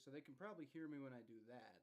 So they can probably hear me when I do that.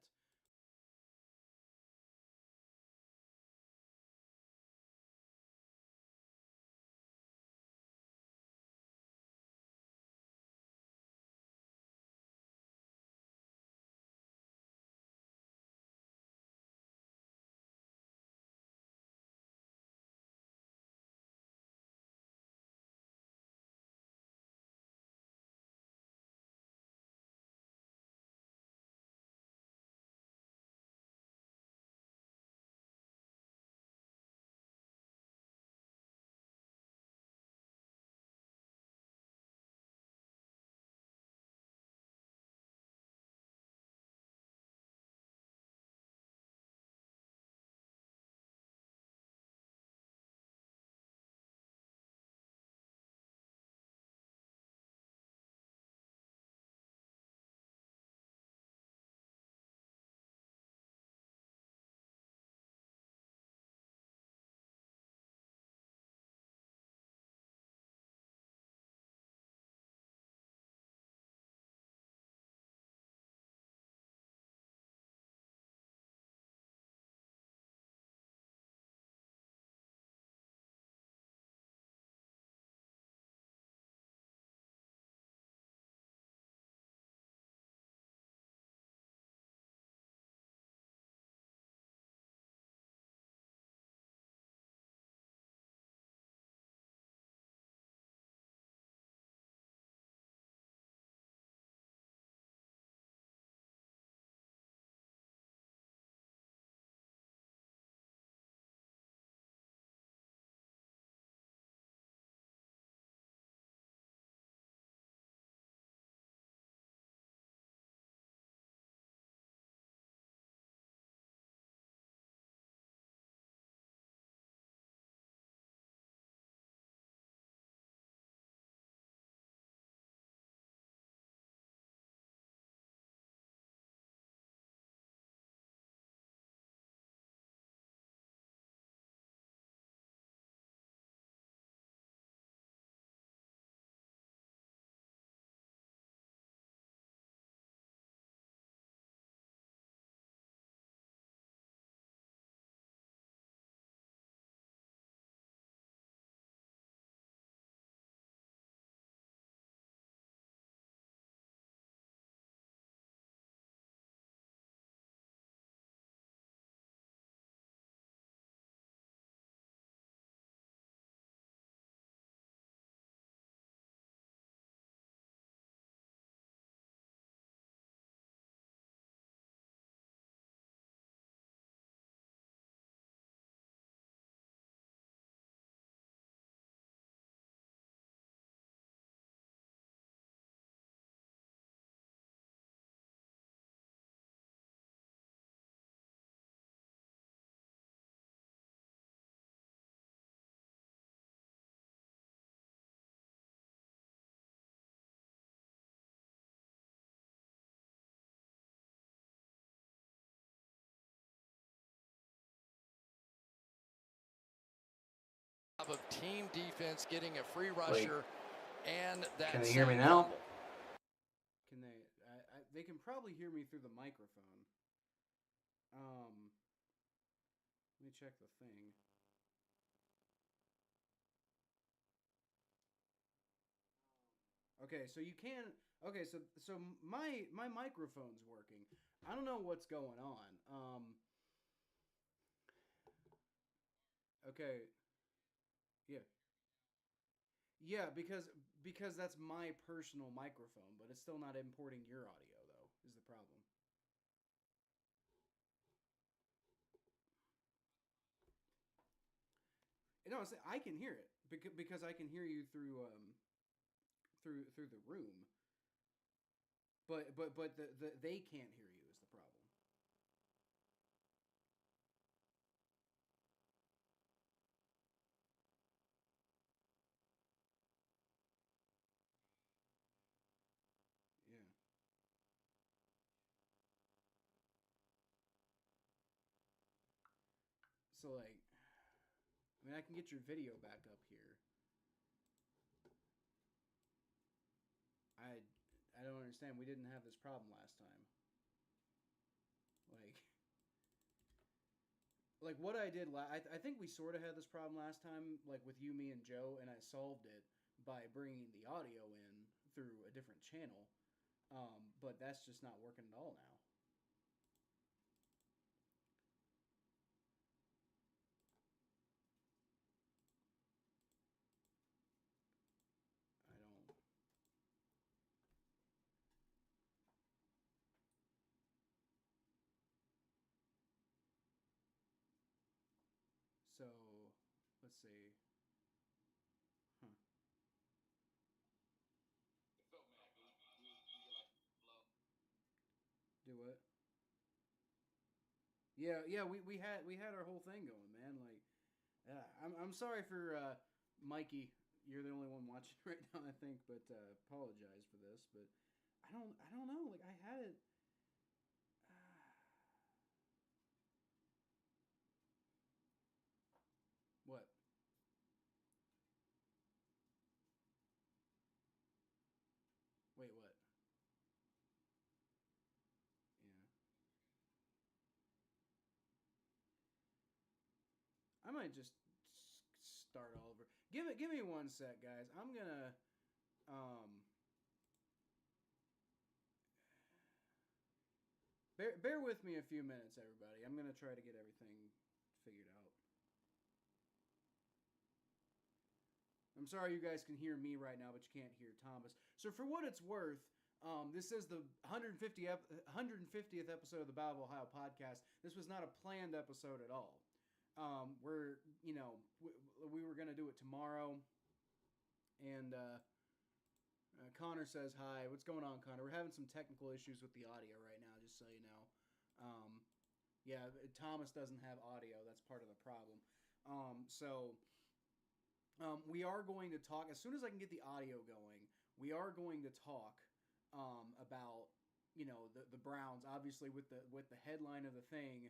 Of team defense, getting a free rusher, and that. Can they hear me now? Can they? They can probably hear me through the microphone. Let me check the thing. Okay, so you can. Okay, so my microphone's working. I don't know what's going on. Okay. Yeah. Yeah, because that's my personal microphone, but it's still not importing your audio though. Is the problem? No, I can hear it because I can hear you through the room, but they can't hear you is the problem. Yeah. So like, I mean, I can get your video back up here. I I don't understand. We didn't have this problem last time. Like what I did. I think we sort of had this problem last time, like with you, me, and Joe, and I solved it by bringing the audio in through a different channel. But that's just not working at all now. I don't. So, let's see. Huh. Do what? Yeah. We had our whole thing going, man. Like, yeah. I'm sorry for Mikey. You're the only one watching right now, I think. But apologize for this. But I don't know. Like I had it. What? Wait, what? Yeah. I might just start all over. Give me 1 sec, guys. I'm gonna um bear with me a few minutes, everybody. I'm gonna try to get everything figured out. I'm sorry you guys can hear me right now, but you can't hear Thomas. So for what it's worth, this is the 150th episode of the Battle of Ohio podcast. This was not a planned episode at all. We were gonna do it tomorrow, and Connor says hi. What's going on, Connor? We're having some technical issues with the audio right now, just so you know. Yeah, Thomas doesn't have audio. That's part of the problem. We are going to talk as soon as I can get the audio going. We are going to talk about the Browns. Obviously, with the headline of the thing,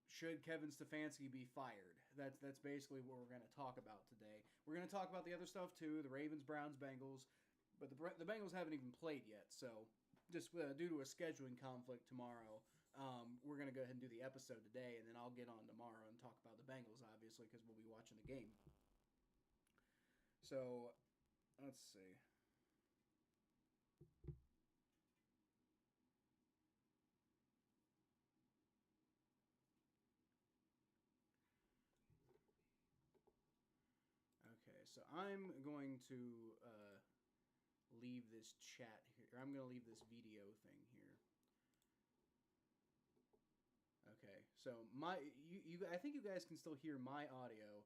should Kevin Stefanski be fired? That's basically what we're going to talk about today. We're going to talk about the other stuff too: the Ravens, Browns, Bengals. But the Bengals haven't even played yet, so just due to a scheduling conflict tomorrow, we're going to go ahead and do the episode today, and then I'll get on tomorrow and talk about the Bengals, obviously, because we'll be watching the game. So, let's see. Okay, so I'm going to leave this chat here. I'm going to leave this video thing here. Okay, so I think you guys can still hear my audio,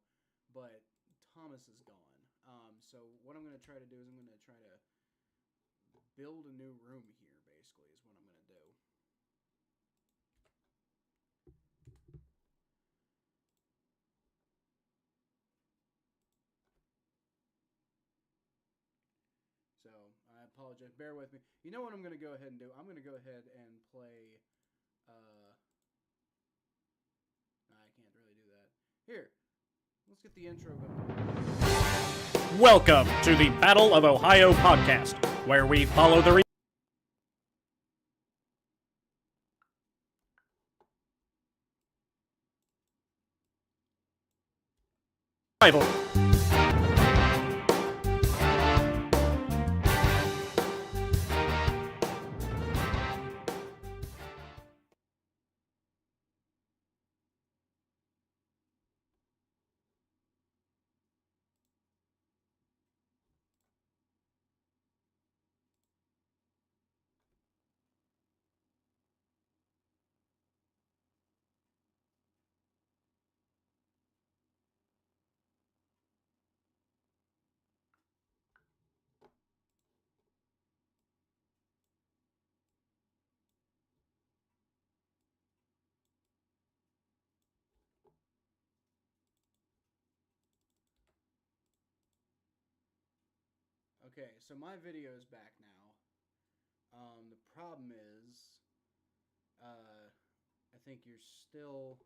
but Thomas is gone. So what I'm going to try to do is I'm going to try to build a new room here, basically, is what I'm going to do. So I apologize. Bear with me. You know what I'm going to go ahead and do? I'm going to go ahead and play... I can't really do that. Here. Let's get the intro going. Welcome to the Battle of Ohio podcast, where we follow the rival. Okay, so my video is back now. The problem is, I think you're still.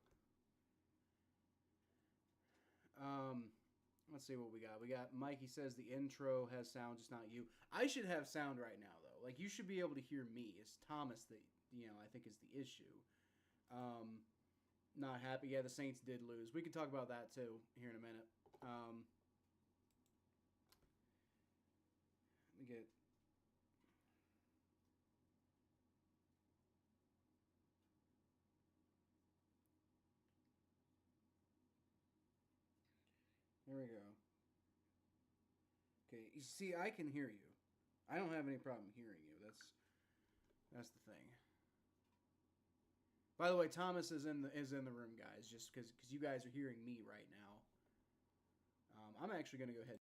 Let's see what we got. We got Mikey says the intro has sound, just not you. I should have sound right now though. Like, you should be able to hear me. It's Thomas that, I think is the issue. Not happy. Yeah, the Saints did lose. We can talk about that too here in a minute. Let me get. There we go. Okay, you see, I can hear you. I don't have any problem hearing you. That's the thing. By the way, Thomas is in the room, guys. Just because you guys are hearing me right now. I'm actually going to go ahead.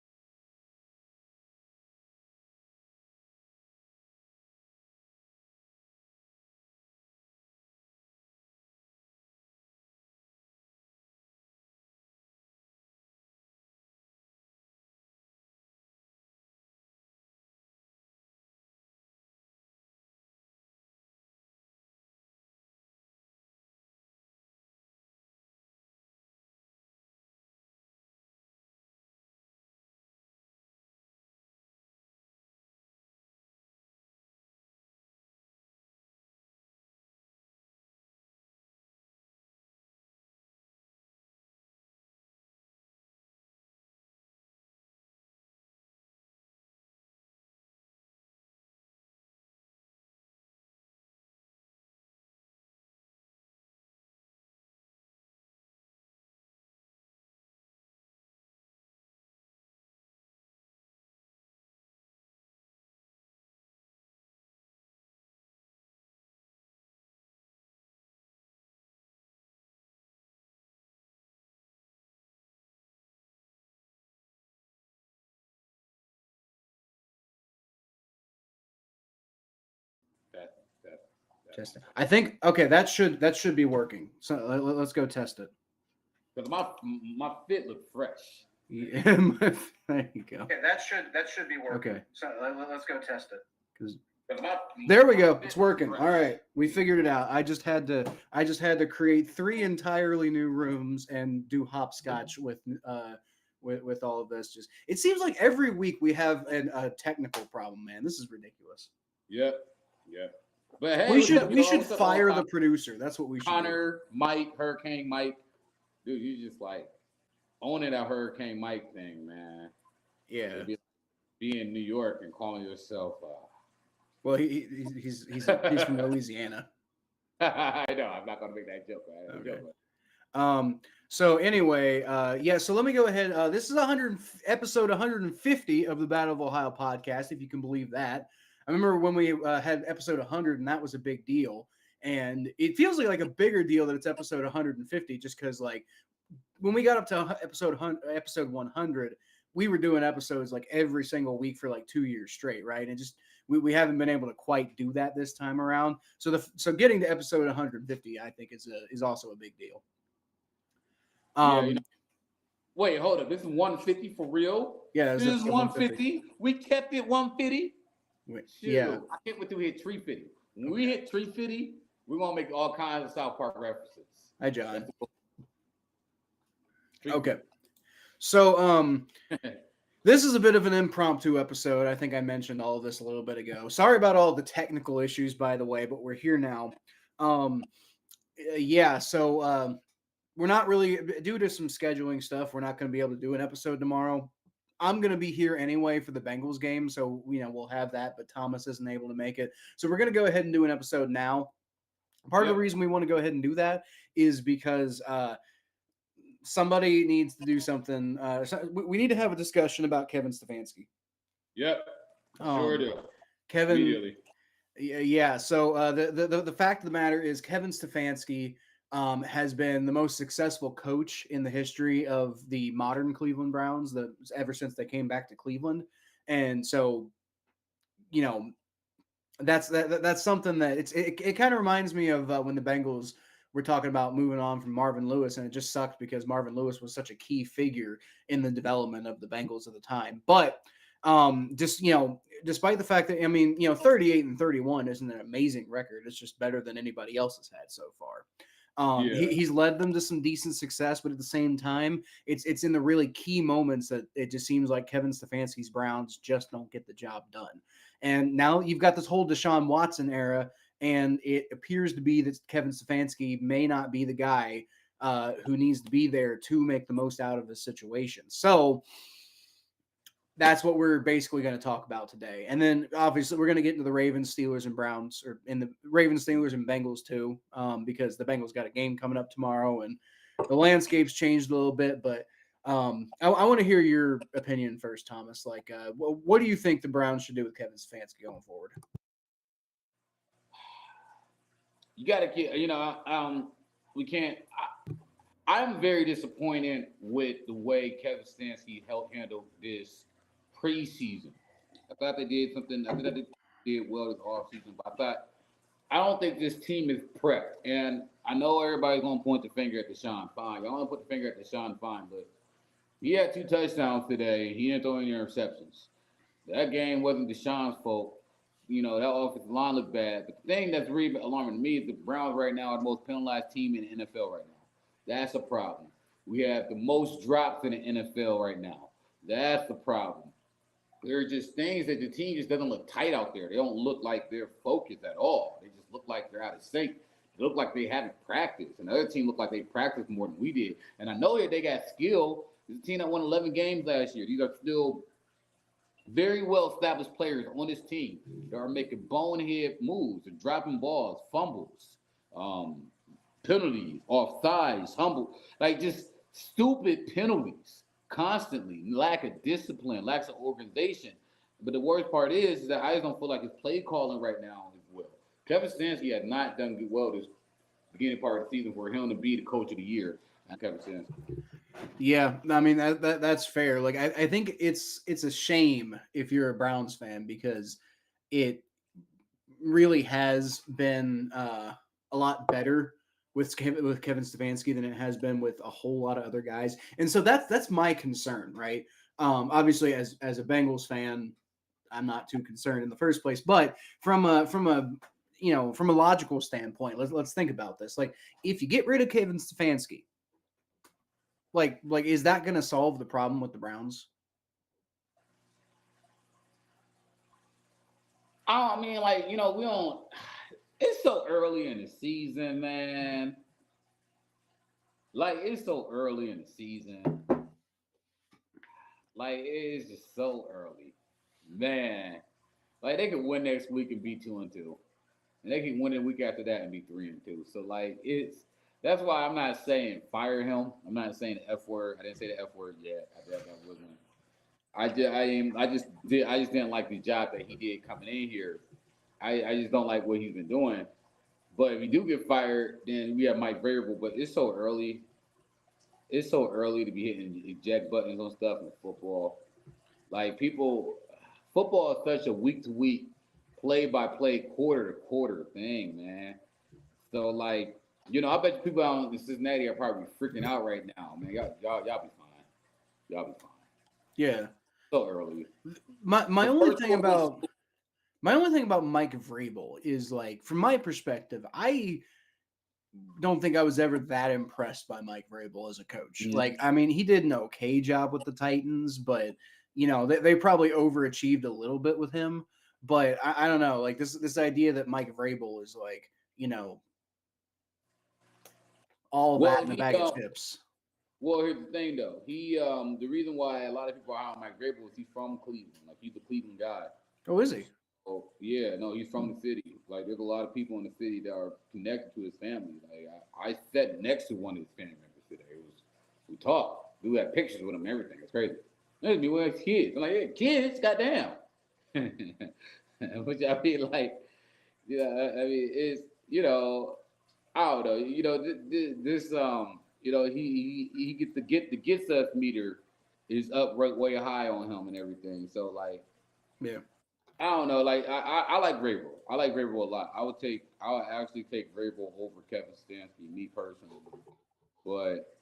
Test it. I think that should be working. So let's go test it. Because my fit look fresh. Yeah, there you go. Okay, that should be working. Okay. So let's go test it. There we go. It's working. All right, we figured it out. I just had to create 3 entirely new rooms and do hopscotch with all of this. Just it seems like every week we have a technical problem, man. This is ridiculous. Yep. But hey, we should fire the producer. That's what we should. Connor, Mike, Hurricane Mike, dude, you just like owning that Hurricane Mike thing, man. Yeah. Be in New York and calling yourself. Well, he's from Louisiana. I know. I'm not gonna make that joke. Okay. So anyway, so let me go ahead. This is episode 150 of the Battle of Ohio podcast, if you can believe that. I remember when we had episode 100, and that was a big deal. And it feels like a bigger deal that it's episode 150, just because like when we got up to episode 100, we were doing episodes like every single week for like 2 years straight, right? And just we haven't been able to quite do that this time around. So getting to episode 150, I think is also a big deal. Wait, hold up. This is 150 for real? Yeah, this is 150. We kept it 150. Yeah, I can't wait till we hit 350. When we hit 350, we're gonna make all kinds of South Park references. Hi, John. Okay, so this is a bit of an impromptu episode. I think I mentioned all of this a little bit ago. Sorry about all the technical issues, by the way, but we're here now. We're not really, due to some scheduling stuff, we're not going to be able to do an episode tomorrow. I'm going to be here anyway for the Bengals game, so we'll have that, but Thomas isn't able to make it. So we're going to go ahead and do an episode now. Part of the reason we want to go ahead and do that is because somebody needs to do something. We need to have a discussion about Kevin Stefanski. Yep, sure do. Kevin. Immediately. Yeah. So the fact of the matter is Kevin Stefanski has been the most successful coach in the history of the modern Cleveland Browns ever since they came back to Cleveland. And so, that's something that it kind of reminds me of when the Bengals were talking about moving on from Marvin Lewis, and it just sucked because Marvin Lewis was such a key figure in the development of the Bengals at the time. But despite the fact that 38-31 isn't an amazing record, it's just better than anybody else has had so far. He's led them to some decent success, but at the same time, it's in the really key moments that it just seems like Kevin Stefanski's Browns just don't get the job done. And now you've got this whole Deshaun Watson era, and it appears to be that Kevin Stefanski may not be the guy who needs to be there to make the most out of the situation. So that's what we're basically going to talk about today. And then obviously we're going to get into the Ravens, Steelers, and Browns, or in the Ravens, Steelers, and Bengals too, because the Bengals got a game coming up tomorrow, and the landscape's changed a little bit. But I want to hear your opinion first, Thomas. Like, what do you think the Browns should do with Kevin Stefanski going forward? You got to get, we can't. I'm very disappointed with the way Kevin Stefanski handled this preseason. I thought they did something. I thought they did well this offseason, but I don't think this team is prepped. And I know everybody's going to point the finger at Deshaun Fine. I want to put the finger at Deshaun Fine, but he had 2 touchdowns today. He didn't throw any interceptions. That game wasn't Deshaun's fault. That offensive line looked bad. But the thing that's really alarming to me is the Browns right now are the most penalized team in the NFL right now. That's a problem. We have the most drops in the NFL right now. That's the problem. There are just things that the team just doesn't look tight out there. They don't look like they're focused at all. They just look like they're out of sync. They look like they haven't practiced. Another team looked like they practiced more than we did. And I know that they got skill. This team that won 11 games last year. These are still very well-established players on this team that are making bonehead moves and dropping balls, fumbles, penalties, offsides, like just stupid penalties constantly, lack of discipline, lack of organization. But the worst part is that I just don't feel like his play calling right now is well. Kevin Stefanski had not done well this beginning part of the season for him to be the coach of the year. Kevin Stefanski. Yeah, I mean that's fair. Like I think it's a shame if you're a Browns fan, because it really has been a lot better with Kevin Stefanski than it has been with a whole lot of other guys. And so that's my concern, right? Obviously as a Bengals fan, I'm not too concerned in the first place, but from a logical standpoint, let's think about this. Like, if you get rid of Kevin Stefanski, like is that going to solve the problem with the Browns? I mean, we don't. It's so early in the season, man. Like, it's so early in the season. Like, it's just so early, man. Like, they could win next week and be 2-2, and they can win the week after that and be 3-2. So, like, that's why I'm not saying fire him. I'm not saying the F word. I didn't say the F word yet. I just didn't like the job that he did coming in here. I just don't like what he's been doing. But if he do get fired, then we have Mike Vrabel. But it's so early. It's so early to be hitting eject buttons on stuff in football. Like, football is such a week-to-week, play-by-play, quarter-to-quarter thing, man. So, like, I bet you people out in Cincinnati are probably freaking out right now, man. Y'all be fine. Y'all be fine. Yeah. So early. My only thing about Mike Vrabel is, like, from my perspective, I don't think I was ever that impressed by Mike Vrabel as a coach. Mm-hmm. Like, I mean, he did an okay job with the Titans, but they probably overachieved a little bit with him. But I don't know, like this idea that Mike Vrabel is like, all that in a bag of chips. Well, here's the thing, though. He, the reason why a lot of people are on Mike Vrabel is he's from Cleveland. Like, he's a Cleveland guy. Oh, is he? Oh, yeah. No, he's from the city. Like, there's a lot of people in the city that are connected to his family. Like, I sat next to one of his family members today. We talked. We had pictures with him and everything. It's crazy. There's me with kids. I'm like, yeah, kids? Goddamn. Which I feel like, I mean, it's, I don't know. This he gets us meter is up way high on him and everything. So, like, yeah, I don't know. Like, I like Vrabel. I like Vrabel a lot. I would actually take Vrabel over Kevin Stefanski, me personally. But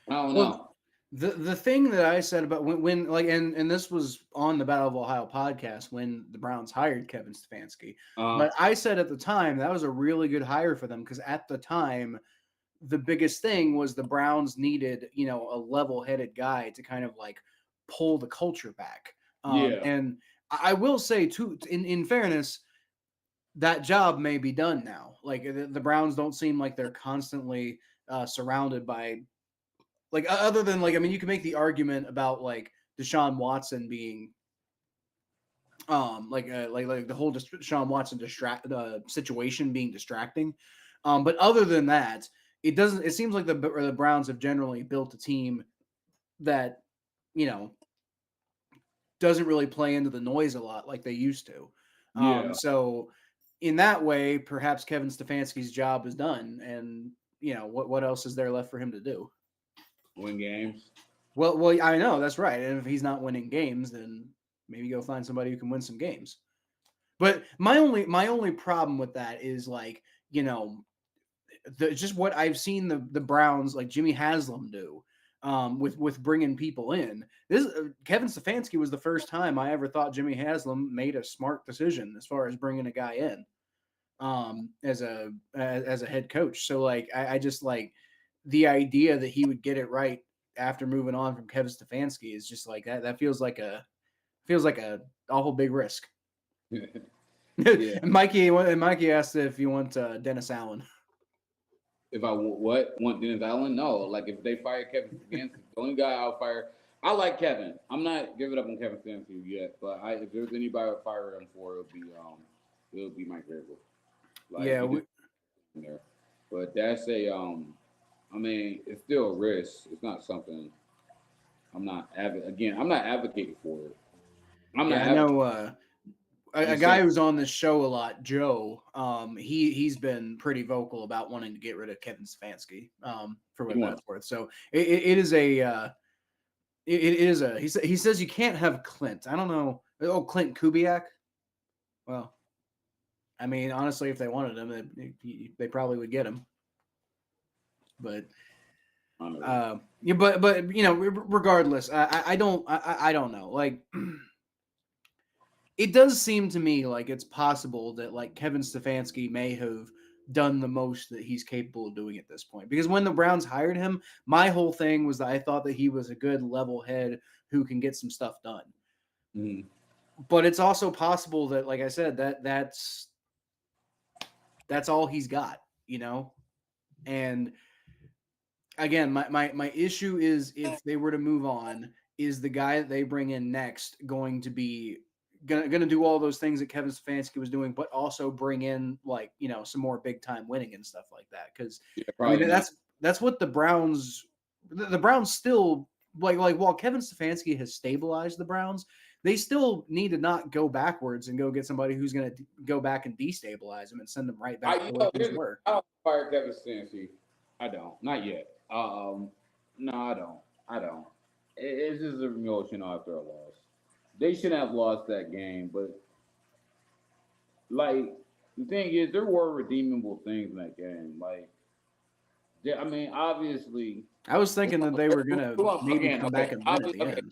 I don't know. The thing that I said about when like and this was on the Battle of Ohio podcast when the Browns hired Kevin Stefanski. But I said at the time that was a really good hire for them, because at the time the biggest thing was the Browns needed, a level-headed guy to kind of like pull the culture back. And I will say too, in fairness, that job may be done now. Like the Browns don't seem like they're constantly surrounded by, like, other than, like, I mean, you can make the argument about like Deshaun Watson being like the whole Deshaun Watson situation being distracting. But other than that, it doesn't. It seems like the Browns have generally built a team that, you know, doesn't really play into the noise a lot like they used to. So in that way, perhaps Kevin Stefanski's job is done, and you know what else is there left for him to do? Win games. Well, I know that's right. And if he's not winning games, then maybe go find somebody who can win some games. But my only problem with that is, like, you know, just what I've seen the Browns, like Jimmy Haslam, do with bringing people in. This Kevin Stefanski was the first time I ever thought Jimmy Haslam made a smart decision as far as bringing a guy in as a head coach. So like I just like the idea that he would get it right after moving on from Kevin Stefanski is just like that feels like a awful big risk. Yeah. And Mikey asked if you want Dennis Allen. If I want Dennis Allen? No. Like if they fire Kevin Stefanski, the only guy I'll fire. I like Kevin. I'm not giving up on Kevin Stefanski yet, but if there's anybody I would fire him for, it'll be Mike Vrabel. Like, yeah, there. But that's I mean, it's still a risk. It's not something I'm not advocating for it. I know a guy who's on this show a lot, Joe. He's been pretty vocal about wanting to get rid of Kevin Stefanski. For what that's worth. So it is a. He says you can't have Clint. I don't know. Oh, Clint Kubiak. Well, I mean, honestly, if they wanted him, they probably would get him. But, yeah, but you know, regardless, I don't know. Like, it does seem to me like it's possible that like Kevin Stefanski may have done the most that he's capable of doing at this point. Because when the Browns hired him, my whole thing was that I thought that he was a good level head who can get some stuff done. Mm-hmm. But it's also possible that, like I said, that's all he's got, you know? And again, my issue is if they were to move on, is the guy that they bring in next going to be gonna do all those things that Kevin Stefanski was doing, but also bring in, like, you know, some more big time winning and stuff like that. Because I mean, that's what the Browns still like while Kevin Stefanski has stabilized the Browns, they still need to not go backwards and go get somebody who's going to go back and destabilize them and send them right back to where things were. I don't fire Kevin Stefanski. I don't. Not yet. No, I don't. It's just an emotion after a loss. They shouldn't have lost that game, but like the thing is, there were redeemable things in that game. Like, I mean, obviously, I was thinking that they were gonna maybe come back and win at the end.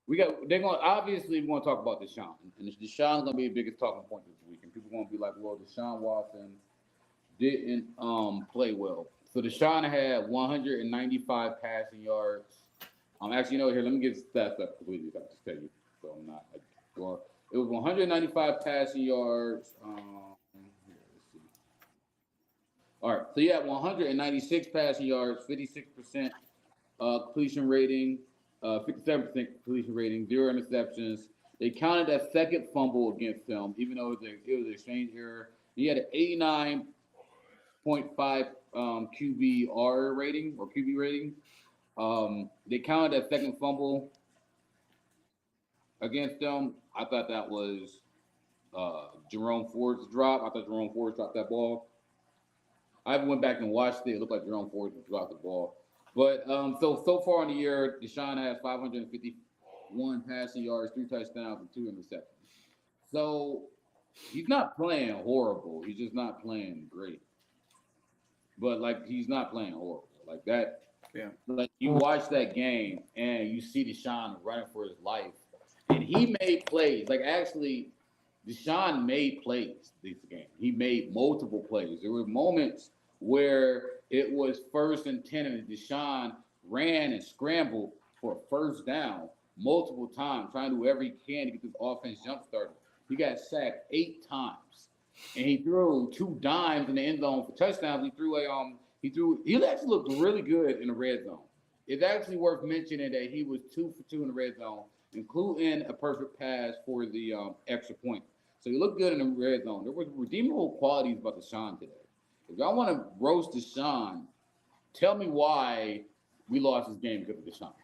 They're going obviously we're gonna talk about Deshaun, and Deshaun's gonna be the biggest talking point this week, and people are gonna be like, well, Deshaun Watson didn't play well. So Deshaun had 195 passing yards. Actually, you know, here, let me get stats up completely. I'll just tell you. So I'm not going. It was 195 passing yards. Let's see. All right, so you had 196 passing yards, 56% completion rating, 57% completion rating, 0 interceptions. They counted that second fumble against them, even though it was an exchange error. He had an 89.5 QBR rating or QB rating. They counted that second fumble against them. I thought that was Jerome Ford's drop. I thought Jerome Ford dropped that ball. I went back and watched it. It looked like Jerome Ford dropped the ball. But so far in the year, Deshaun has 551 passing yards, 3 touchdowns, and 2 interceptions. So he's not playing horrible. He's just not playing great. But like he's not playing horrible like that. Yeah. Like you watch that game and you see Deshaun running for his life. And he made plays. Like, actually, Deshaun made plays this game. He made multiple plays. There were moments where it was 1st and 10, and Deshaun ran and scrambled for a first down multiple times, trying to do whatever he can to get this offense jump started. He got sacked 8 times, and he threw 2 dimes in the end zone for touchdowns. He actually looked really good in the red zone. It's actually worth mentioning that he was 2 for 2 in the red zone, including a perfect pass for the extra point. So he looked good in the red zone. There were redeemable qualities about Deshaun today. If y'all want to roast Deshaun, tell me why we lost this game because of Deshaun.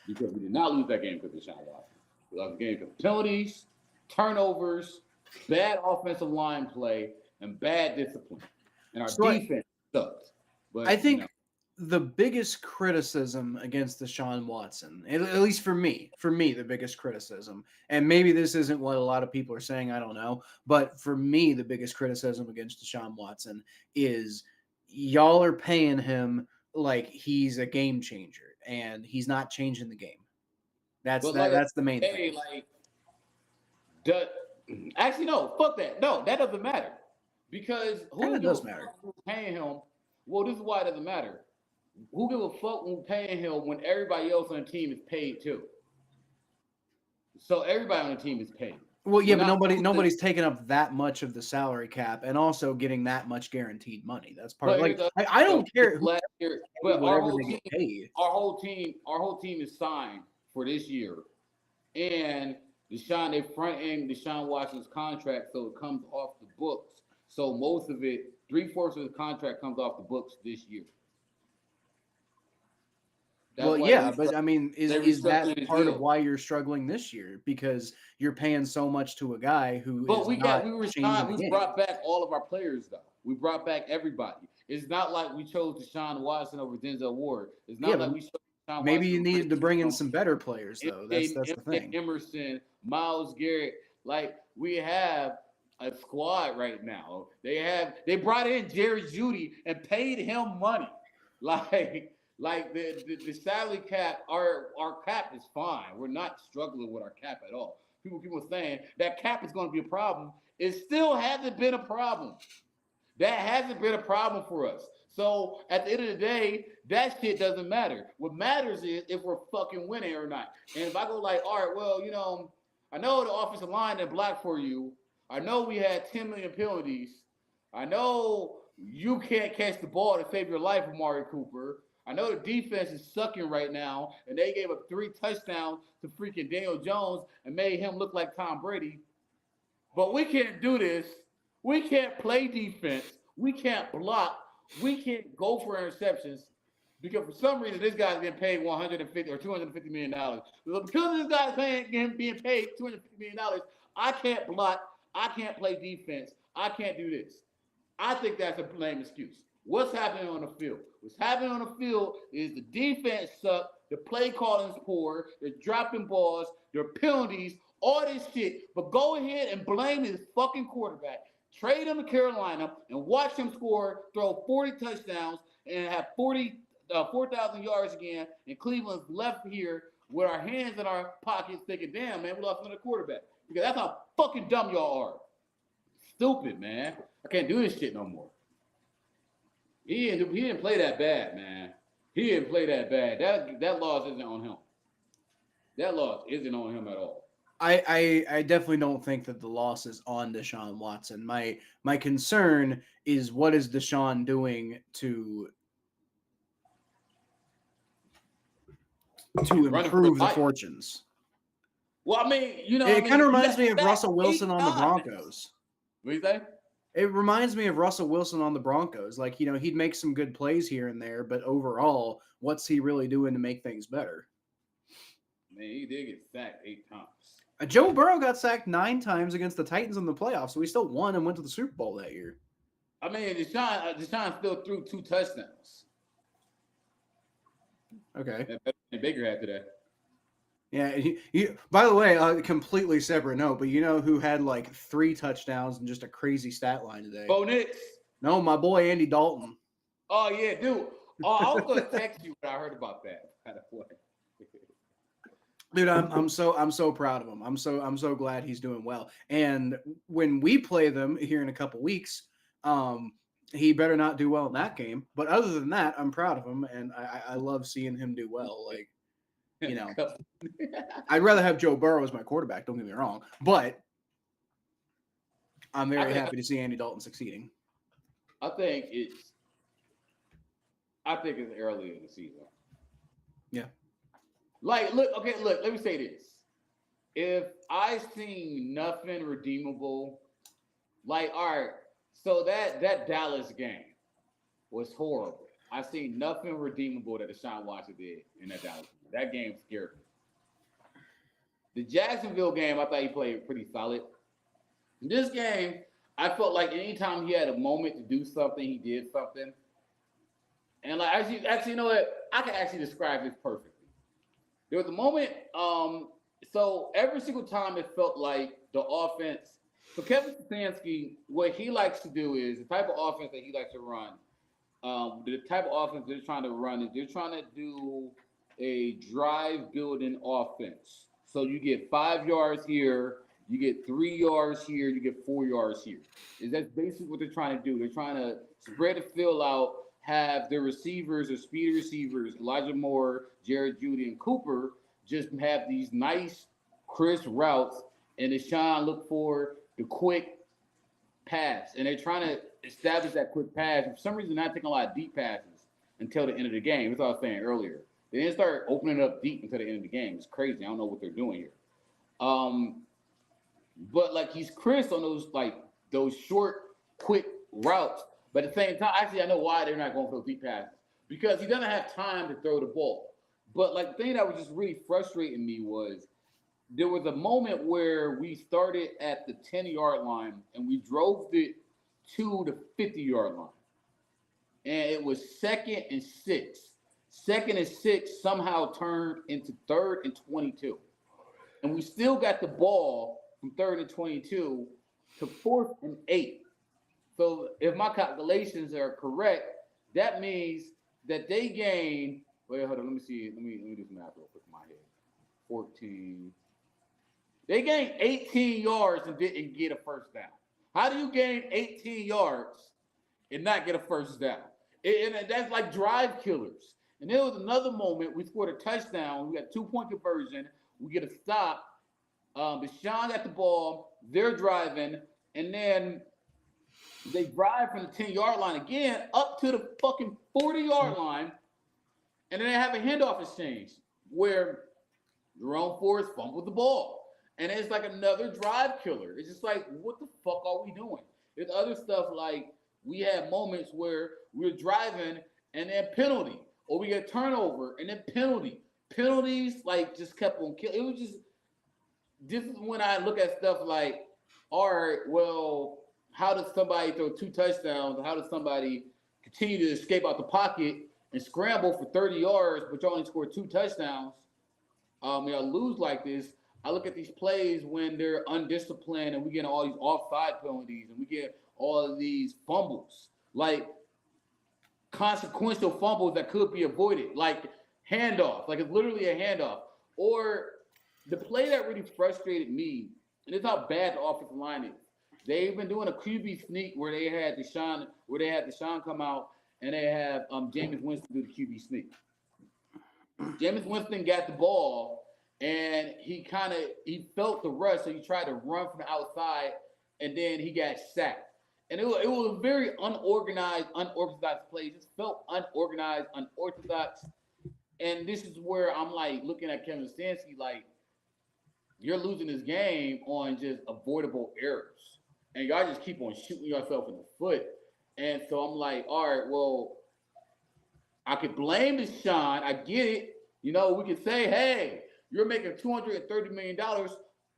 Because we did not lose that game because of Deshaun Watson. We lost the game because of penalties, turnovers, bad offensive line play, and bad discipline. And our defense sucked. But I think the biggest criticism against Deshaun Watson, at least for me, the biggest criticism, and maybe this isn't what a lot of people are saying, I don't know, but for me, the biggest criticism against Deshaun Watson is y'all are paying him like he's a game changer, and he's not changing the game. That's the main thing. Actually, no, fuck that. No, that doesn't matter. Because who does matter? Paying him? Well, this is why it doesn't matter. Who give a fuck when paying him when everybody else on the team is paid too? So everybody on the team is paid. Well, yeah, but nobody's taking up that much of the salary cap and also getting that much guaranteed money. That's part of I don't care. Last year, but our whole team is signed for this year, and they front end Deshaun Watson's contract, so it comes off the books. So most of it, 3/4 of the contract comes off the books this year. Well, yeah, but I mean, is that part of why you're struggling this year? Because you're paying so much to a guy who. But we brought back all of our players though. We brought back everybody. It's not like we chose Deshaun Watson over Denzel Ward. It's not like we chose Deshaun maybe you needed to bring in some better players though. That's the thing. Emerson, Myles Garrett, like we have a squad right now. They brought in Jerry Jeudy and paid him money, Like the salary cap, our cap is fine. We're not struggling with our cap at all. People keep on saying that cap is going to be a problem. It still hasn't been a problem. That hasn't been a problem for us. So at the end of the day, that shit doesn't matter. What matters is if we're fucking winning or not. And if I go like, all right, well, I know the offensive line didn't block for you. I know we had 10 million penalties. I know you can't catch the ball to save your life, Amari Cooper. I know the defense is sucking right now, and they gave up 3 touchdowns to freaking Daniel Jones and made him look like Tom Brady. But we can't do this. We can't play defense. We can't block. We can't go for interceptions because for some reason this guy's getting paid $150 or $250 million. Because this guy's being paid $250 million, I can't block. I can't play defense. I can't do this. I think that's a lame excuse. What's happening on the field? What's happening on the field is the defense sucks, the play calling's poor, they're dropping balls, there are penalties, all this shit. But go ahead and blame his fucking quarterback. Trade him to Carolina and watch him throw 40 touchdowns and have 4,000 yards again. And Cleveland's left here with our hands in our pockets thinking, damn, man, we lost another quarterback. Because that's how fucking dumb y'all are. Stupid, man. I can't do this shit no more. He didn't play that bad, man. He didn't play that bad. That loss isn't on him. That loss isn't on him at all. I definitely don't think that the loss is on Deshaun Watson. My concern is what is Deshaun doing to improve the fortunes. Well, I mean, it kind of reminds me of Russell Wilson on the Broncos. What do you think? It reminds me of Russell Wilson on the Broncos. Like, he'd make some good plays here and there, but overall, what's he really doing to make things better? Man, he did get sacked 8 times. Joe Burrow got sacked 9 times against the Titans in the playoffs, so he still won and went to the Super Bowl that year. I mean, Deshaun still threw 2 touchdowns. Okay. And Baker had today. Yeah. By the way, completely separate note, but you know who had like 3 touchdowns and just a crazy stat line today? Bo Nix. No, my boy Andy Dalton. Oh yeah, dude. Oh, I was gonna text you when I heard about that. Dude, I'm so proud of him. I'm so glad he's doing well. And when we play them here in a couple weeks, he better not do well in that game. But other than that, I'm proud of him, and I love seeing him do well. Like You know, I'd rather have Joe Burrow as my quarterback. Don't get me wrong, but I'm very happy to see Andy Dalton succeeding. I think it's early in the season. Yeah. Like, look. Let me say this: if I seen nothing redeemable, like, all right, so that Dallas game was horrible. I seen nothing redeemable that Deshaun Watson did in that Dallas game. That game scared me. The Jacksonville game, I thought he played pretty solid. This game, I felt like anytime he had a moment to do something, he did something. And like actually, you know what? I can actually describe this perfectly. There was a moment, so every single time it felt like the offense. So Kevin Stefanski, what he likes to do is the type of offense that he likes to run. The type of offense they're trying to run is they're trying to do a drive building offense. So you get 5 yards here, you get 3 yards here, you get 4 yards here. That's basically what they're trying to do. They're trying to spread the field out, have their receivers or speed receivers, Elijah Moore, Jared Jeudy, and Cooper, just have these nice, crisp routes, and Deshaun look for the quick pass. And they're trying to establish that quick pass. For some reason, not taking a lot of deep passes until the end of the game. That's what I was saying earlier. They didn't start opening it up deep until the end of the game. It's crazy. I don't know what they're doing here. But like he's crisp on those short, quick routes. But at the same time, actually, I know why they're not going for those deep passes. Because he doesn't have time to throw the ball. But like the thing that was just really frustrating me was there was a moment where we started at the 10-yard line and we drove it to the 50-yard line. And it was 2nd and 6. 2nd and 6 somehow turned into 3rd and 22. And we still got the ball from 3rd and 22 to 4th and 8. So if my calculations are correct, that means that they gained, wait, hold on, let me see. Let me do some math real quick in my head. 14. They gained 18 yards and didn't get a first down. How do you gain 18 yards and not get a first down? And that's like drive killers. And there was another moment, we scored a touchdown. We got 2-point conversion. We get a stop. Deshaun got the ball. They're driving. And then they drive from the 10-yard line again up to the fucking 40-yard line. And then they have a handoff exchange where Jerome Forrest fumbled the ball. And it's like another drive killer. It's just like, what the fuck are we doing? There's other stuff like we had moments where we're driving and then penalty. Or we get turnover and then penalty. Penalties like just kept on killing. It was just, this is when I look at stuff like, all right, well, how does somebody throw 2 touchdowns? How does somebody continue to escape out the pocket and scramble for 30 yards, but you only score 2 touchdowns? Lose like this. I look at these plays when they're undisciplined and we get all these offside penalties and we get all of these fumbles, like consequential fumbles that could be avoided, like handoff, like it's literally a handoff. Or the play that really frustrated me, and it's how bad the offensive line is. They've been doing a QB sneak where they had Deshaun come out and they have Jameis Winston do the QB sneak. Jameis Winston got the ball and he felt the rush, so he tried to run from the outside, and then he got sacked. And it was a very unorganized play. It just felt unorganized, unorthodox. And this is where I'm like looking at Kevin Stefanski like, you're losing this game on just avoidable errors. And y'all just keep on shooting yourself in the foot. And so I'm like, all right, well, I could blame Deshaun. I get it. You know, we could say, hey, you're making $230 million.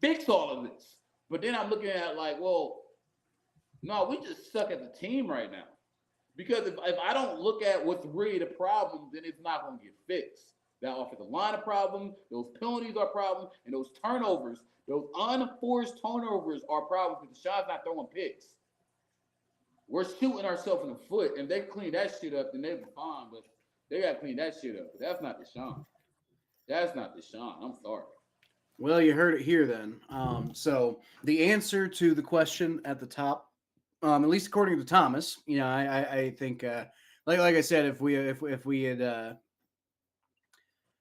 Fix all of this. But then I'm looking at like, well, no, we just suck as a team right now. Because if I don't look at what's really the problem, then it's not going to get fixed. That offensive line a problem, those penalties are a problem, and those turnovers, those unforced turnovers are problems because Deshaun's not throwing picks. We're shooting ourselves in the foot, and if they clean that shit up, then they'll be fine, but they got to clean that shit up. That's not Deshaun. That's not Deshaun. I'm sorry. Well, you heard it here then. So the answer to the question at the top, at least according to Thomas, you know, I think like I said, if we had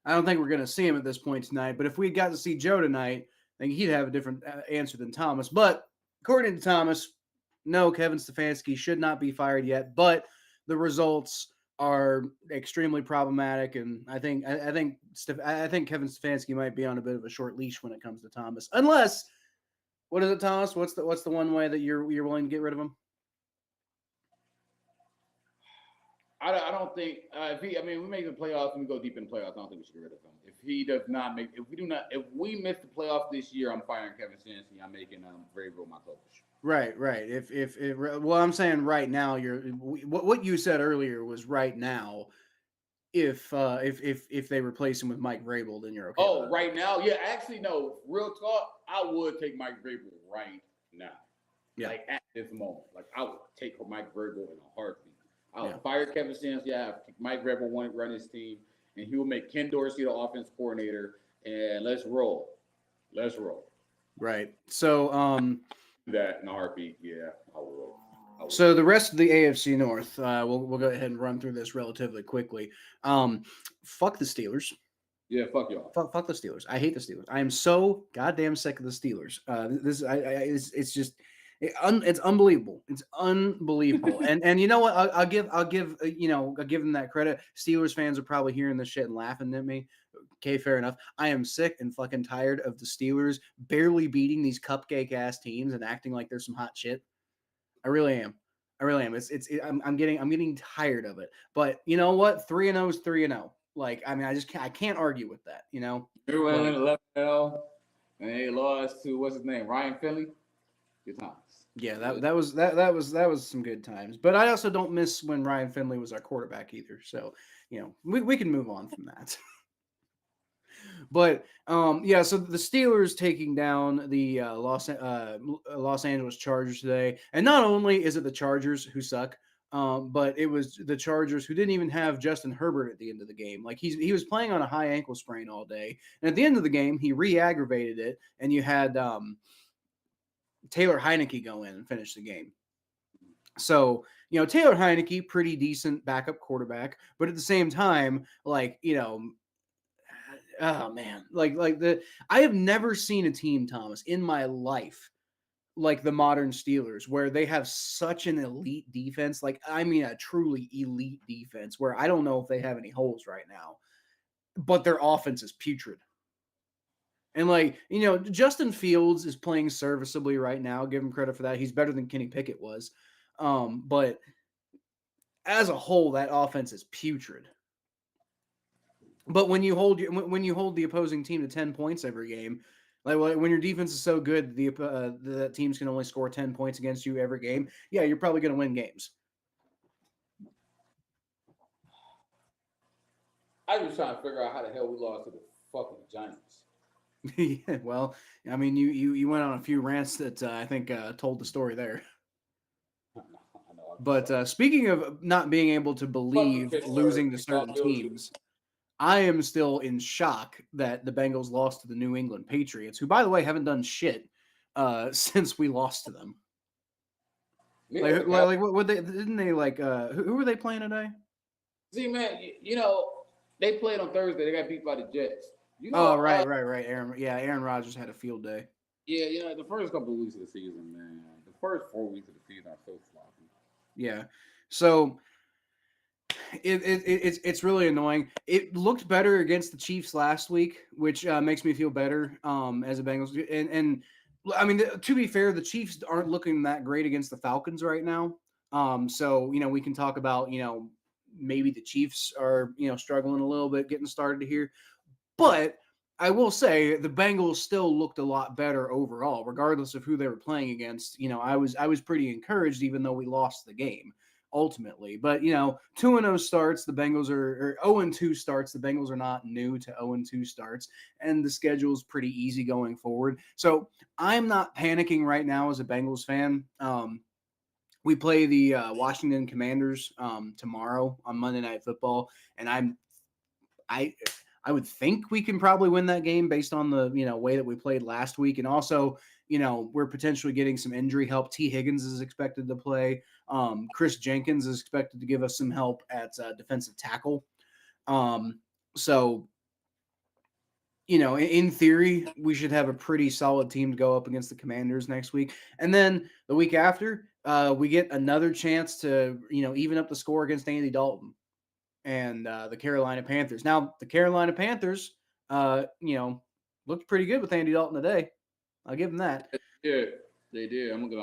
I don't think we're going to see him at this point tonight. But if we got to see Joe tonight, I think he'd have a different answer than Thomas. But according to Thomas, no, Kevin Stefanski should not be fired yet. But the results are extremely problematic, and I think Kevin Stefanski might be on a bit of a short leash when it comes to Thomas. Unless, what is it, Thomas? What's the one way that you're willing to get rid of him? I don't think we make the playoffs and we go deep in the playoffs. I don't think we should get rid of him. If he does not make, if we miss the playoffs this year, I'm firing Kevin Stefanski. I'm making Vrabel my coach. Right. Well, I'm saying right now, what you said earlier was right now. If they replace him with Mike Vrabel, then you're okay. Oh, right now, yeah. Actually, no. Real talk, I would take Mike Vrabel right now. Yeah. Like at this moment, like I would take Mike Vrabel in a heartbeat. I would fire Kevin Stefanski. Mike Vrabel want to run his team, and he will make Ken Dorsey the offense coordinator. And let's roll. Right. So that in a heartbeat. Yeah, I will. So the rest of the AFC North, we'll go ahead and run through this relatively quickly. Fuck the Steelers. Yeah, fuck y'all. Fuck the Steelers. I hate the Steelers. I am so goddamn sick of the Steelers. It's unbelievable. It's unbelievable. and you know what? I'll give them that credit. Steelers fans are probably hearing this shit and laughing at me. Okay, fair enough. I am sick and fucking tired of the Steelers barely beating these cupcake ass teams and acting like they're some hot shit. I really am. I'm getting tired of it. But you know what? 3-0 is 3-0. Like, I mean, I can't argue with that. You know, they went 11-0 and they lost to what's his name, Ryan Finley. Good times. Yeah, that was some good times. But I also don't miss when Ryan Finley was our quarterback either. So you know, we can move on from that. But so the Steelers taking down the Los Angeles Chargers today, and not only is it the Chargers who suck, but it was the Chargers who didn't even have Justin Herbert at the end of the game. Like he was playing on a high ankle sprain all day, and at the end of the game he re-aggravated it, and you had Taylor Heineke go in and finish the game. So, you know, Taylor Heineke, pretty decent backup quarterback, but at the same time, like, you know, oh man, I have never seen a team, Thomas, in my life like the modern Steelers, where they have such an elite defense. Like, I mean, a truly elite defense where I don't know if they have any holes right now, but their offense is putrid. And like, you know, Justin Fields is playing serviceably right now. Give him credit for that. He's better than Kenny Pickett was. But as a whole, that offense is putrid. But when you hold the opposing team to 10 points every game, like when your defense is so good, the teams can only score 10 points against you every game. Yeah, you're probably going to win games. I was trying to figure out how the hell we lost to the fucking Giants. Yeah, well, I mean, you went on a few rants that I think told the story there. But speaking of not being able to believe losing to certain teams, I am still in shock that the Bengals lost to the New England Patriots, who, by the way, haven't done shit since we lost to them. Like what they didn't they like? Who were they playing today? See, man, you know they played on Thursday. They got beat by the Jets. You know, right. Aaron Rodgers had a field day. Yeah, you know, the first couple of weeks of the season, man. The first 4 weeks of the season are so sloppy. Yeah, so it's really annoying. It looked better against the Chiefs last week, which makes me feel better as a Bengals. And I mean, to be fair, the Chiefs aren't looking that great against the Falcons right now. So you know, we can talk about, you know, maybe the Chiefs are, you know, struggling a little bit getting started here. But I will say the Bengals still looked a lot better overall, regardless of who they were playing against. You know, I was pretty encouraged, even though we lost the game ultimately. But, you know, 2-0 starts, the Bengals or 0-2 starts. The Bengals are not new to 0-2 starts, and the schedule is pretty easy going forward. So I'm not panicking right now as a Bengals fan. We play the Washington Commanders tomorrow on Monday Night Football, and I would think we can probably win that game based on the, you know, way that we played last week. And also, you know, we're potentially getting some injury help. T. Higgins is expected to play. Chris Jenkins is expected to give us some help at defensive tackle. So in theory, we should have a pretty solid team to go up against the Commanders next week. And then the week after, we get another chance to, even up the score against Andy Dalton and the Carolina Panthers. Now, the Carolina Panthers, looked pretty good with Andy Dalton today. I'll give them that. Yeah, they did. I'm watching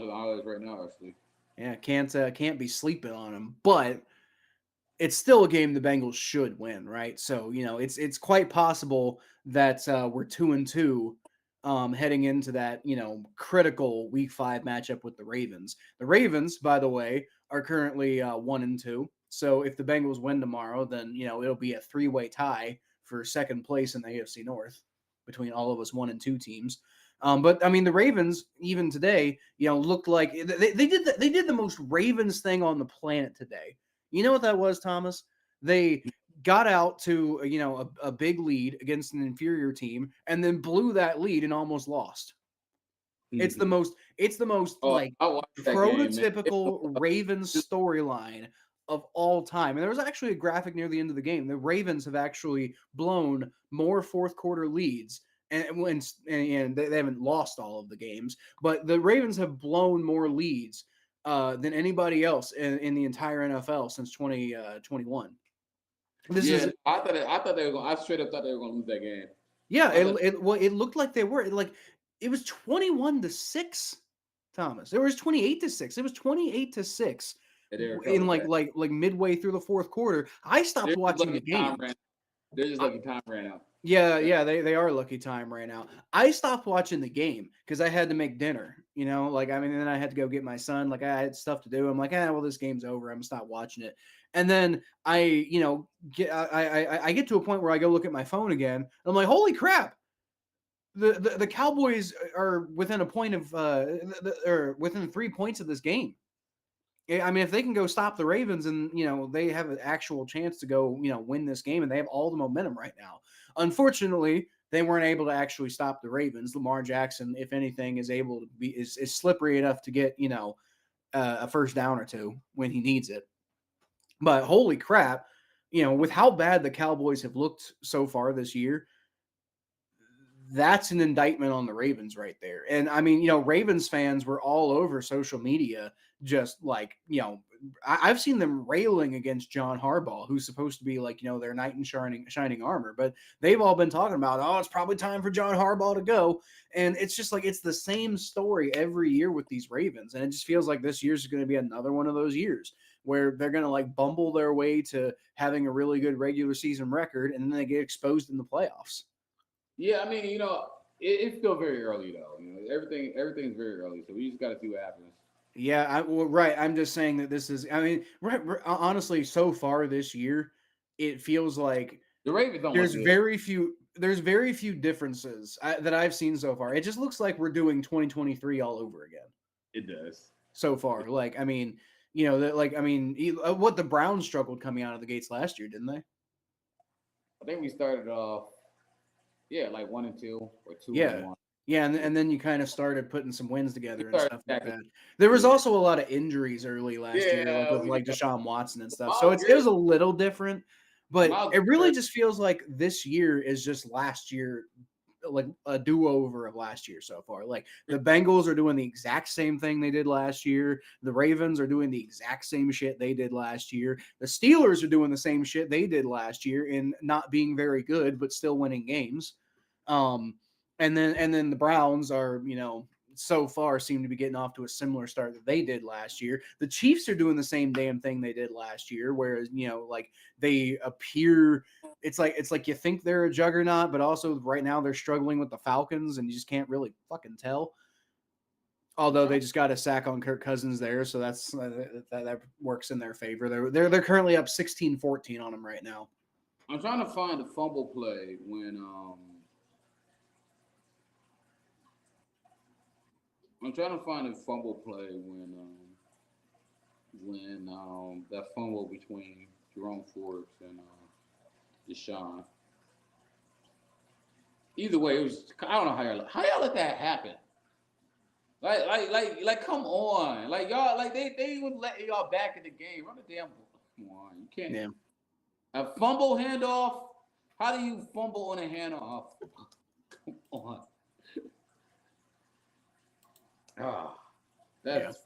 the highlights right now, actually. Yeah, can't be sleeping on them, but it's still a game the Bengals should win, right? So it's quite possible that we're 2-2 heading into that critical Week 5 matchup with the Ravens. The Ravens, by the way, are currently 1-2. So if the Bengals win tomorrow, then it'll be a 3-way tie for second place in the AFC North between all of us 1 and 2 teams. But I mean, the Ravens even today, looked like they did the most Ravens thing on the planet today. You know what that was, Thomas? They got out to a big lead against an inferior team, and then blew that lead and almost lost. Mm-hmm. It's the most like prototypical Ravens storyline of all time. And there was actually a graphic near the end of the game. The Ravens have actually blown more fourth quarter leads. And they haven't lost all of the games, but the Ravens have blown more leads than anybody else in the entire NFL since 2021. I thought they were going. I straight up thought they were going to lose that game. Yeah, it looked like they were. It was 21-6. Thomas, it was 28-6. It was 28-6 in like midway through the fourth quarter. I stopped watching the game. They're just lucky time ran out. Yeah, they are lucky time ran out. I stopped watching the game because I had to make dinner, and then I had to go get my son. Like, I had stuff to do. I'm like, well, this game's over. I'm gonna stop watching it. And then I get to a point where I go look at my phone again. And I'm like, holy crap! The Cowboys are within a point of or within 3 points of this game. I mean, if they can go stop the Ravens and, they have an actual chance to go, win this game, and they have all the momentum right now. Unfortunately, they weren't able to actually stop the Ravens. Lamar Jackson, if anything, is slippery enough to get, a first down or two when he needs it. But holy crap, with how bad the Cowboys have looked so far this year, that's an indictment on the Ravens right there. And I mean, Ravens fans were all over social media, just like, I've seen them railing against John Harbaugh, who's supposed to be like, their knight in shining armor. But they've all been talking about, it's probably time for John Harbaugh to go. And it's just like, it's the same story every year with these Ravens. And it just feels like this year's going to be another one of those years where they're going to like bumble their way to having a really good regular season record, and then they get exposed in the playoffs. Yeah, I mean, it's still very early though. Everything's very early, so we just got to see what happens. Yeah, right. I'm just saying that this is. I mean, honestly, so far this year, it feels like the Ravens don't. There's very few differences that I've seen so far. It just looks like we're doing 2023 all over again. It does so far. Like, I mean, what the Browns struggled coming out of the gates last year, didn't they? I think we started off. Yeah, like 1-2 or 2-1. Yeah, and then you kind of started putting some wins together and stuff like that. There was also a lot of injuries early last year, with Deshaun Watson and stuff. So it was a little different, but it really just feels like this year is just last year, like a do-over of last year so far. Like the Bengals are doing the exact same thing they did last year. The Ravens are doing the exact same shit they did last year. The Steelers are doing the same shit they did last year in not being very good, but still winning games. And then the Browns are, so far seem to be getting off to a similar start that they did last year. The Chiefs are doing the same damn thing they did last year, whereas, like they appear, it's like you think they're a juggernaut, but also right now they're struggling with the Falcons and you just can't really fucking tell. Although they just got a sack on Kirk Cousins there, so that works in their favor. They're currently up 16-14 on them right now. I'm trying to find the fumble play when that fumble between Jerome Forbes and Deshaun. Either way, it was. I don't know how y'all let that happen. Like, come on, like y'all, like they would let y'all back in the game. Run the damn ball. Come on, you can't. Yeah. A fumble handoff How do you fumble on a handoff? Come on. That's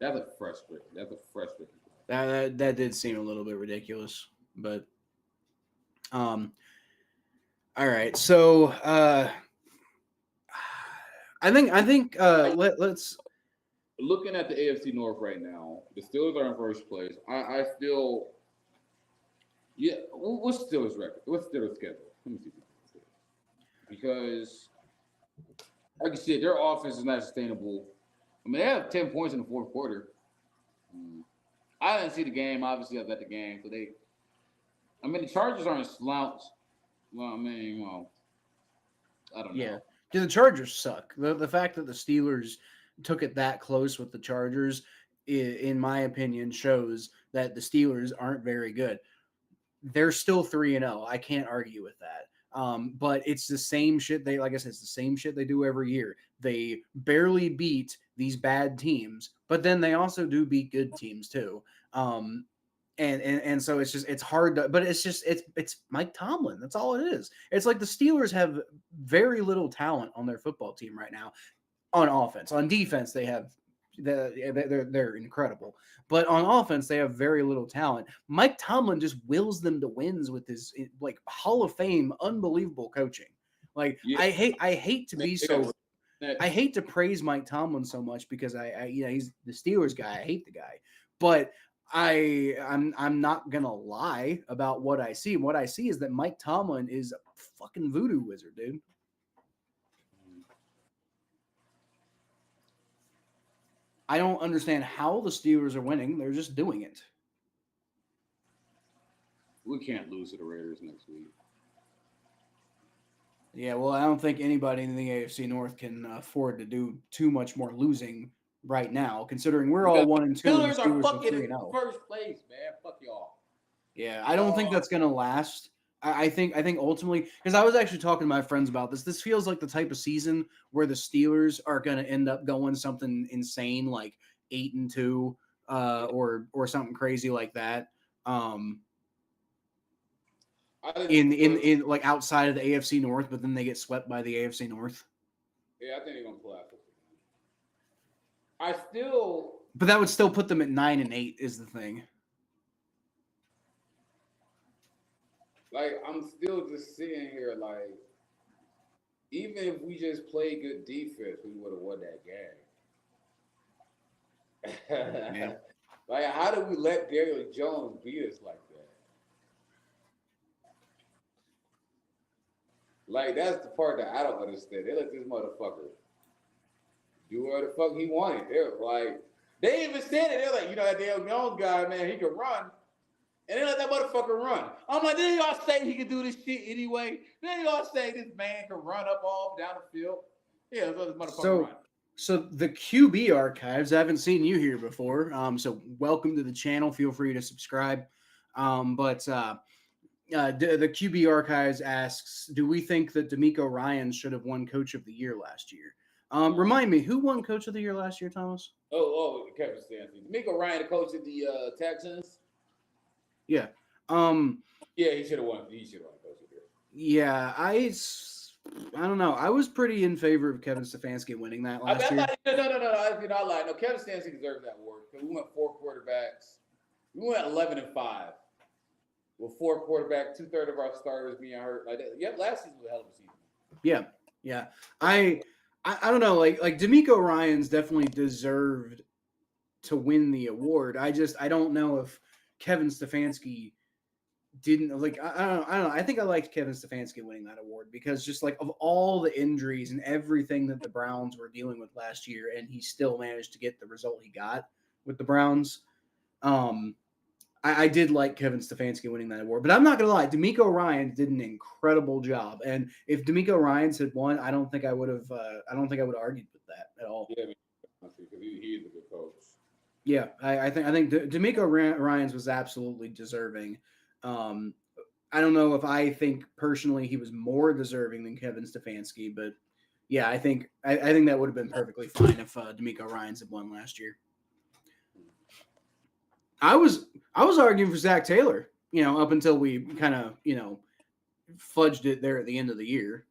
a frustrating. That's a frustrating. That did seem a little bit ridiculous, but all right. So I think let's looking at the AFC North right now. The Steelers are in first place. I still, yeah. What's Steelers record? What's Steelers schedule? Let me see. Because, like you said, their offense is not sustainable. I mean, they have 10 points in the fourth quarter. I didn't see the game. Obviously, I was at the game. So the Chargers aren't slouch. Well, I don't know. Yeah. The Chargers suck. The fact that the Steelers took it that close with the Chargers, in my opinion, shows that the Steelers aren't very good. They're still 3-0. I can't argue with that. But it's the same shit. Like I said, it's the same shit they do every year. They barely beat these bad teams, but then they also do beat good teams too. And so it's hard to, but it's Mike Tomlin. That's all it is. It's like the Steelers have very little talent on their football team right now. On offense, on defense, they're incredible, but on offense, they have very little talent. Mike Tomlin just wills them to wins with his like Hall of Fame, unbelievable coaching. Like I hate to praise Mike Tomlin so much because he's the Steelers guy. I hate the guy, but I'm not gonna lie about what I see. What I see is that Mike Tomlin is a fucking voodoo wizard, dude. I don't understand how the Steelers are winning. They're just doing it. We can't lose to the Raiders next week. Yeah, well, I don't think anybody in the AFC North can afford to do too much more losing right now, considering we're all 1-2. Steelers are fucking in first place, man. Fuck y'all. Yeah, I don't think that's gonna last. I think ultimately, because I was actually talking to my friends about this. This feels like the type of season where the Steelers are going to end up going something insane, like 8-2, or something crazy like that. In like outside of the AFC North, but then they get swept by the AFC North. Yeah, I think they're gonna pull out. But that would still put them at 9-8. Is the thing. Like, I'm still just sitting here, like, even if we just played good defense, we would have won that game. Yeah. Like, how do we let Daniel Jones beat us like that? Like, that's the part that I don't understand. They let this motherfucker do whatever the fuck he wanted. They're like, they even said it. They're like, that Daniel Jones guy, man, he can run. And they let that motherfucker run. I'm like, didn't y'all say he could do this shit anyway? Didn't y'all say this man can run up off down the field? Yeah, let's let this motherfucker run. So the QB archives, I haven't seen you here before. So welcome to the channel. Feel free to subscribe. But the QB archives asks, do we think that DeMeco Ryans should have won Coach of the Year last year? Remind me, who won Coach of the Year last year, Thomas? Kevin Stefanski. DeMeco Ryans, the coach of the Texans. Yeah. Yeah, he should have won. He should have won Coach of the Year. Yeah, I don't know. I was pretty in favor of Kevin Stefanski winning that last year. No. You're not lying. No, Kevin Stefanski deserves that award because we went 4 quarterbacks. We went 11-5 with 4 quarterbacks, 2/3 of our starters being hurt. Like that. Yep, last season was a hell of a season. Yeah. I don't know. Like DeMeco Ryans definitely deserved to win the award. I don't know if Kevin Stefanski didn't like. I don't know. I think I liked Kevin Stefanski winning that award because just like of all the injuries and everything that the Browns were dealing with last year, and he still managed to get the result he got with the Browns. I did like Kevin Stefanski winning that award, but I'm not gonna lie. DeMeco Ryans did an incredible job, and if DeMeco Ryans had won, I don't think I would have. I don't think I would have argued with that at all. Yeah, because he is a good coach. Yeah, I think DeMeco Ryans was absolutely deserving. I don't know if I think personally he was more deserving than Kevin Stefanski, but yeah, I think that would have been perfectly fine if DeMeco Ryans had won last year. I was arguing for Zach Taylor, up until we kind of, fudged it there at the end of the year.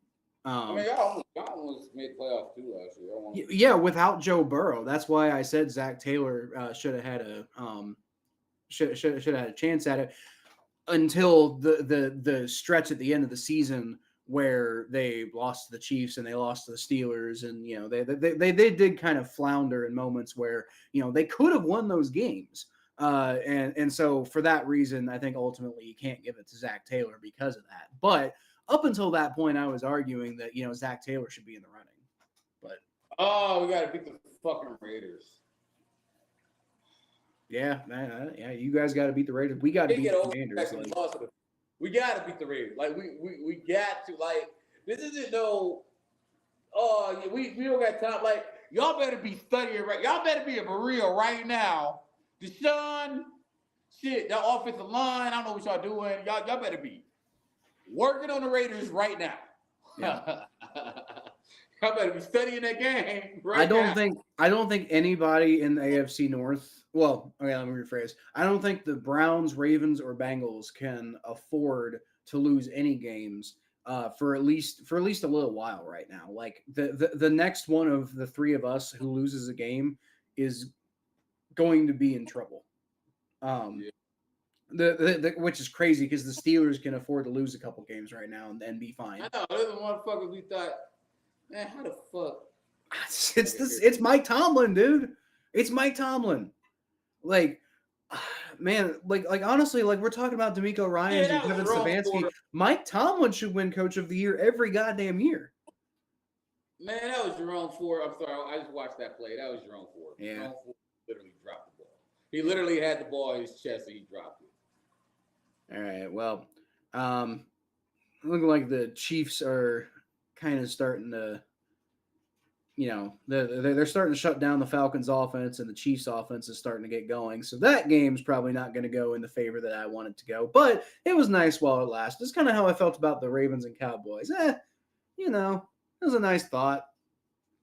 I mean, y'all almost made playoffs too last year. Yeah, without Joe Burrow. That's why I said Zach Taylor should have had a should have had a chance at it until the stretch at the end of the season where they lost to the Chiefs and they lost to the Steelers, and they did kind of flounder in moments where they could have won those games. And so for that reason, I think ultimately you can't give it to Zach Taylor because of that. But up until that point, I was arguing that Zach Taylor should be in the running. But we got to beat the fucking Raiders. Yeah, man, yeah, you guys got to beat the Raiders. We got to beat the Commanders. We got to beat the Raiders. Like we got to. Like this isn't no. Oh, yeah, we don't got time. Like y'all better be studying right. Y'all better be a Maria right now. Deshaun, shit, that offensive line. I don't know what y'all doing. Y'all better be working on the Raiders right now. Yeah. Y'all better be studying that game right now. I don't think anybody in the AFC North. Well, okay, let me rephrase. I don't think the Browns, Ravens, or Bengals can afford to lose any games for at least a little while right now. Like the next one of the three of us who loses a game is going to be in trouble. Which is crazy because the Steelers can afford to lose a couple games right now and be fine. I know those motherfuckers we thought, man, how the fuck? It's Mike Tomlin, dude. It's Mike Tomlin. Like, man, like honestly, like we're talking about D'Amico Ryans and Kevin Stefanski. Mike Tomlin should win Coach of the Year every goddamn year. Man, that was Jerome Ford. I'm sorry, I just watched that play. That was Jerome Ford. Yeah. Jerome Ford literally dropped the ball. He literally had the ball in his chest and he dropped it. All right. Well, looking like the Chiefs are kind of starting to. They're starting to shut down the Falcons' offense, and the Chiefs' offense is starting to get going. So that game's probably not going to go in the favor that I want it to go. But it was nice while it lasted. It's kind of how I felt about the Ravens and Cowboys. It was a nice thought.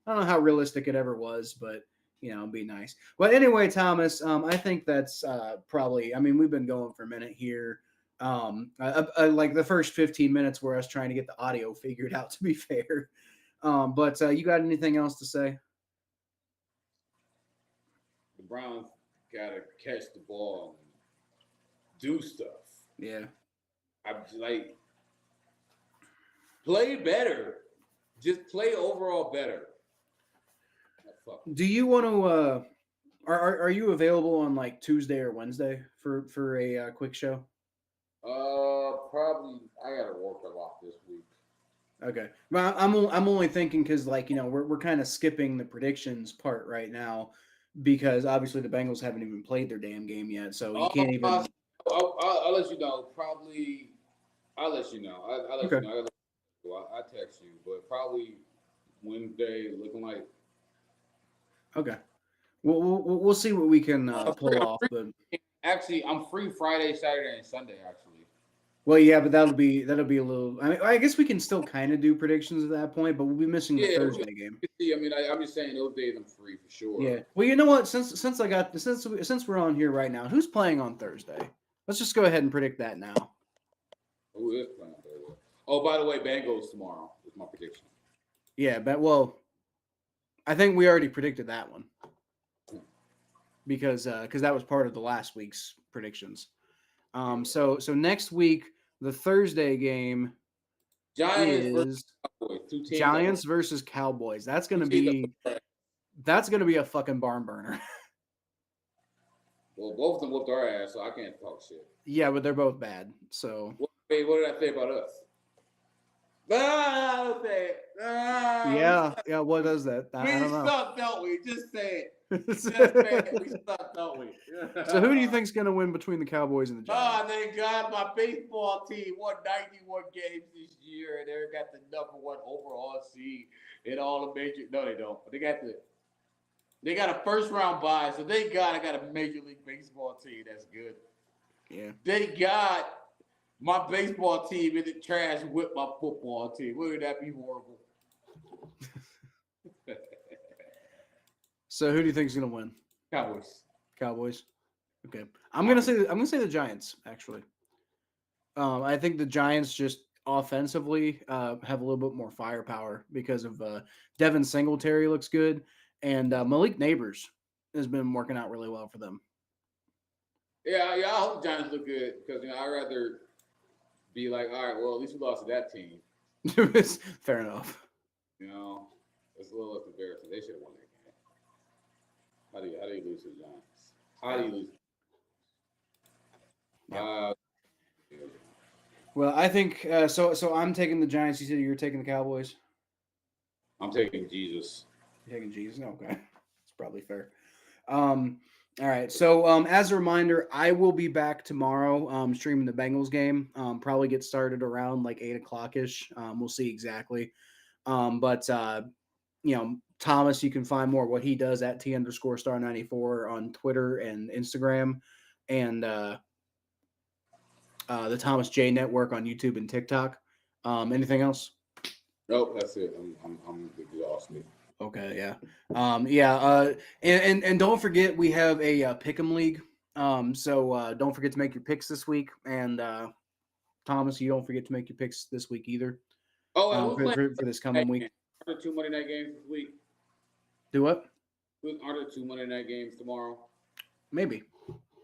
I don't know how realistic it ever was, but it'd be nice. But anyway, Thomas, I think that's probably. I mean, we've been going for a minute here. Like the first 15 minutes where I was trying to get the audio figured out. To be fair. But you got anything else to say? The Browns gotta catch the ball and do stuff. Yeah. I'm like, play better. Just play overall better. Do you want to? Are you available on like Tuesday or Wednesday for a quick show? Probably. I gotta work a lot this week. Okay, well, I'm only thinking because we're kind of skipping the predictions part right now because obviously the Bengals haven't even played their damn game yet, so you can't even. I'll let you know. Probably, I'll let you know. I'll let you know. I'll text you, but probably Wednesday looking like. Okay, we'll see what we can pull off. But actually, I'm free Friday, Saturday, and Sunday. Actually. Well, yeah, but that'll be a little. I mean, I guess we can still kind of do predictions at that point, but we'll be missing the Thursday game. I mean, I'm just saying those days I'm free for sure. Yeah. Well, you know what? Since we're on here right now, who's playing on Thursday? Let's just go ahead and predict that now. Who is playing Thursday? Oh, by the way, Bengals tomorrow is my prediction. Yeah, but I think we already predicted that one because that was part of the last week's predictions. So next week. The Thursday game is Giants versus Cowboys. That's gonna be a fucking barn burner. Well, both of them whooped our ass, so I can't talk shit. Yeah, but they're both bad. So what did I say about us? Yeah. What is that? I don't know. We suck, don't we? Just say it. We suck, don't we? So who do you think's gonna win between the Cowboys and the Giants? Oh, thank God, my baseball team won 91 games this year, and they got the number one overall seed in all the major. No, they don't. But they got a first round bye, so thank God I got a Major League Baseball team that's good. Yeah. Thank God my baseball team in the trash with my football team. Wouldn't that be horrible? So who do you think is gonna win? Cowboys. Okay. I'm gonna say the Giants, actually. I think the Giants just offensively have a little bit more firepower because of Devin Singletary looks good, and Malik Neighbors has been working out really well for them. Yeah, I hope the Giants look good because I'd rather be like, all right, well, at least we lost to that team. Fair enough. It's a little embarrassing. They should have won that game. How do you lose to the Giants? How do you lose? Yeah. Well, I think so. I'm taking the Giants. You said you're taking the Cowboys. I'm taking Jesus. You're taking Jesus. Okay, that's probably fair. All right. So as a reminder, I will be back tomorrow streaming the Bengals game. Probably get started around like 8:00 ish. We'll see exactly. But Thomas, you can find more what he does at T_star94 on Twitter and Instagram, and the Thomas J Network on YouTube and TikTok. Anything else? Nope, that's it. I'm exhausted. Okay, yeah. And don't forget we have a pick'em league. So don't forget to make your picks this week. And Thomas, you don't forget to make your picks this week either. Oh, and for this coming week. Are there 2 Monday night games this week? Do what? Are there 2 Monday night games tomorrow? Maybe.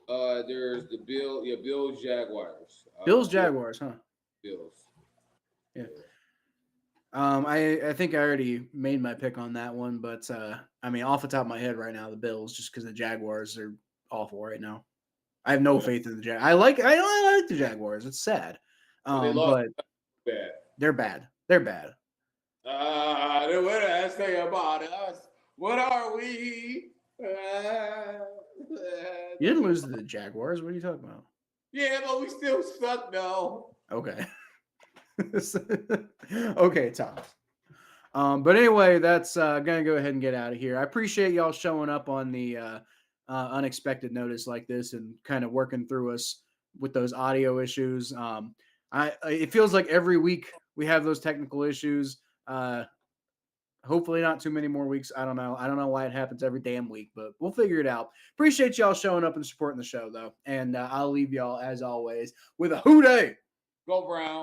There's the Bills Jaguars. Bills Jaguars, huh? Bills. Yeah. I think I already made my pick on that one, but I mean, off the top of my head right now, the Bills, just because the Jaguars are awful right now. I have no faith in the Jaguars. I like the Jaguars. It's sad, but bad. They're bad. They're bad. What do I say about us? What are we? You didn't lose to the Jaguars. What are you talking about? Yeah, but we still suck, though. Okay. Okay, Thomas. But anyway, that's gonna go ahead and get out of here. I appreciate y'all showing up on the unexpected notice like this and kind of working through us with those audio issues. It feels like every week we have those technical issues. Hopefully not too many more weeks. I don't know. I don't know why it happens every damn week, but we'll figure it out. Appreciate y'all showing up and supporting the show, though. And I'll leave y'all, as always, with a hoo-day. Go Brown.